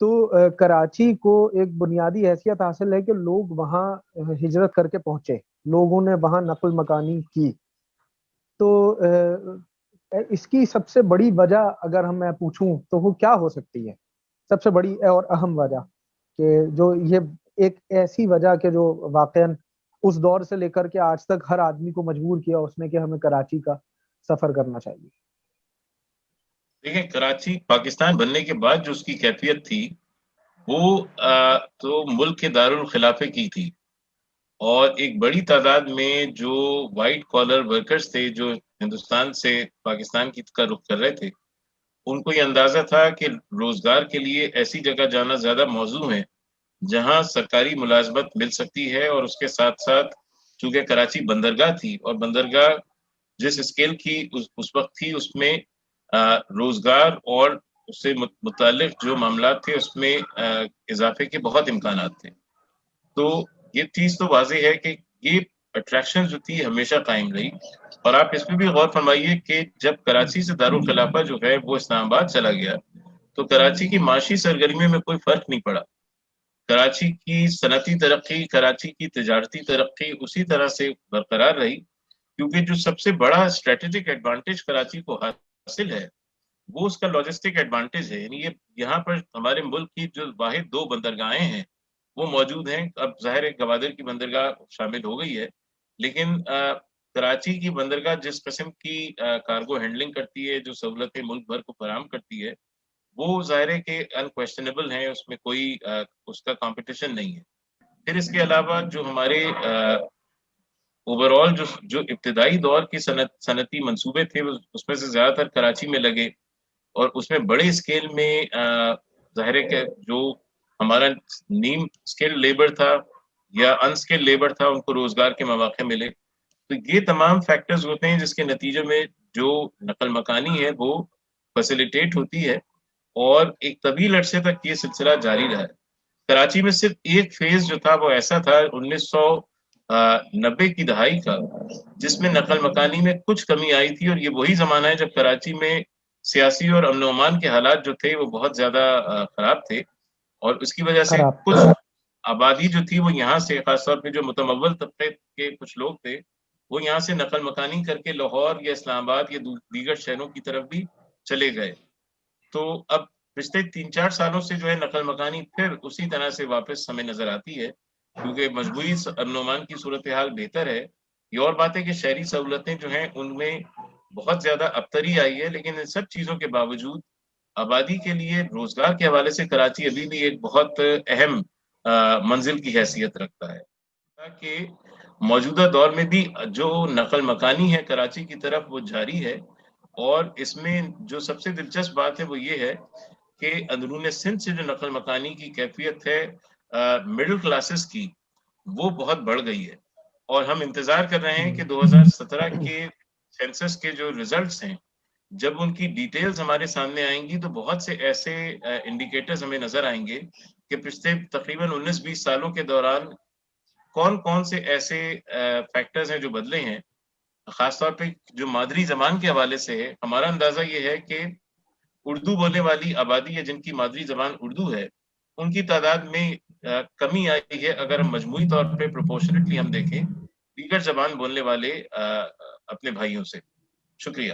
تو کراچی کو ایک بنیادی حیثیت حاصل ہے کہ لوگ وہاں ہجرت کر کے پہنچے، لوگوں نے وہاں نقل مکانی کی. تو اس کی سب سے بڑی وجہ اگر میں پوچھوں تو وہ کیا ہو سکتی ہے؟ سب سے بڑی اور اہم وجہ کہ جو یہ ایک ایسی وجہ کہ جو واقعاً اس دور سے لے کر کے آج تک ہر آدمی کو مجبور کیا اس نے کہ ہمیں کراچی کا سفر کرنا چاہیے. دیکھیں، کراچی پاکستان بننے کے بعد جو اس کی کیفیت تھی وہ تو ملک کے دارالخلافے کی تھی، اور ایک بڑی تعداد میں جو وائٹ کالر ورکرز تھے جو ہندوستان سے پاکستان کی کا رخ کر رہے تھے، ان کو یہ اندازہ تھا کہ روزگار کے لیے ایسی جگہ جانا زیادہ موزوں ہے جہاں سرکاری ملازمت مل سکتی ہے، اور اس کے ساتھ ساتھ چونکہ کراچی بندرگاہ تھی، اور بندرگاہ جس اسکیل کی اس وقت تھی اس میں روزگار اور اس سے متعلق جو معاملات تھے اس میں اضافے کے بہت امکانات تھے. تو یہ چیز تو واضح ہے کہ یہ اٹریکشن جو تھی ہمیشہ قائم رہی. اور آپ اس پہ بھی غور فرمائیے کہ جب کراچی سے دارالخلافہ جو ہے وہ اسلام آباد چلا گیا تو کراچی کی معاشی سرگرمیوں میں کوئی فرق نہیں پڑا. کراچی کی صنعتی ترقی، کراچی کی تجارتی ترقی اسی طرح سے برقرار رہی، کیونکہ جو سب سے بڑا اسٹریٹجک ایڈوانٹیج کراچی کو حاصل ہے وہ اس کا لاجسٹک ایڈوانٹیج ہے. یعنی یہاں پر ہمارے ملک کی جو واحد 2 بندرگاہیں ہیں وہ موجود ہیں. اب ظاہر ہے گوادر کی بندرگاہ شامل ہو گئی ہے، لیکن کراچی کی بندرگاہ جس قسم کی کارگو ہینڈلنگ کرتی ہے، جو سہولتیں ملک بھر کو فراہم کرتی ہے، وہ ظاہر ہے کہ انکویسچنیبل ہیں، اس میں کوئی اس کا کمپٹیشن نہیں ہے. پھر اس کے علاوہ جو ہمارے اوور آل جو ابتدائی دور کی صنعتی منصوبے تھے اس میں سے زیادہ تر کراچی میں لگے، اور اس میں بڑے اسکیل میں ظاہر ہے کہ جو ہمارا نیم اسکل لیبر تھا یا ان اسکل لیبر تھا ان کو روزگار کے مواقع ملے. تو یہ تمام فیکٹرز ہوتے ہیں جس کے نتیجے میں جو نقل مکانی ہے وہ فیسیلیٹیٹ ہوتی ہے، اور ایک طویل عرصے تک یہ سلسلہ جاری رہا ہے. کراچی میں صرف ایک فیز جو تھا وہ ایسا تھا 1990 کی دہائی کا، جس میں نقل مکانی میں کچھ کمی آئی تھی، اور یہ وہی زمانہ ہے جب کراچی میں سیاسی اور امن و امان کے حالات جو تھے وہ بہت زیادہ خراب تھے، اور اس کی وجہ سے خراب. کچھ آبادی جو تھی وہ یہاں سے، خاص طور پہ جو متمول طبقے کے کچھ لوگ تھے وہ یہاں سے نقل مکانی کر کے لاہور یا اسلام آباد یا دیگر شہروں کی طرف بھی چلے گئے. تو اب پچھلے 3-4 سالوں سے جو ہے نقل مکانی پھر اسی طرح سے واپس ہمیں نظر آتی ہے، کیونکہ مجموعی امن و امان کی صورتحال بہتر ہے. یہ اور بات ہے کہ شہری سہولتیں جو ہیں ان میں بہت زیادہ ابتری آئی ہے، لیکن ان سب چیزوں کے باوجود آبادی کے لیے روزگار کے حوالے سے کراچی ابھی بھی ایک بہت اہم منزل کی حیثیت رکھتا ہے. کہ موجودہ دور میں بھی جو نقل مکانی ہے کراچی کی طرف وہ جاری ہے، اور اس میں جو سب سے دلچسپ بات ہے وہ یہ ہے کہ اندرون سندھ سے جو نقل مکانی کی کیفیت ہے مڈل کلاسز کی، وہ بہت بڑھ گئی ہے. اور ہم انتظار کر رہے ہیں کہ 2017 کے سینسس کے جو ریزلٹس ہیں جب ان کی ڈیٹیلز ہمارے سامنے آئیں گی تو بہت سے ایسے انڈیکیٹرز ہمیں نظر آئیں گے کہ پچھلے تقریباً 19-20 سالوں کے دوران کون کون سے ایسے فیکٹرز ہیں جو بدلے ہیں. خاص طور پہ جو مادری زبان کے حوالے سے ہے، ہمارا اندازہ یہ ہے کہ اردو بولنے والی آبادی ہے جن کی مادری زبان اردو ہے ان کی تعداد میں کمی آئی ہے اگر مجموعی طور پہ پروپورشنٹلی ہم دیکھیں دیگر زبان بولنے والے اپنے بھائیوں سے. شکریہ.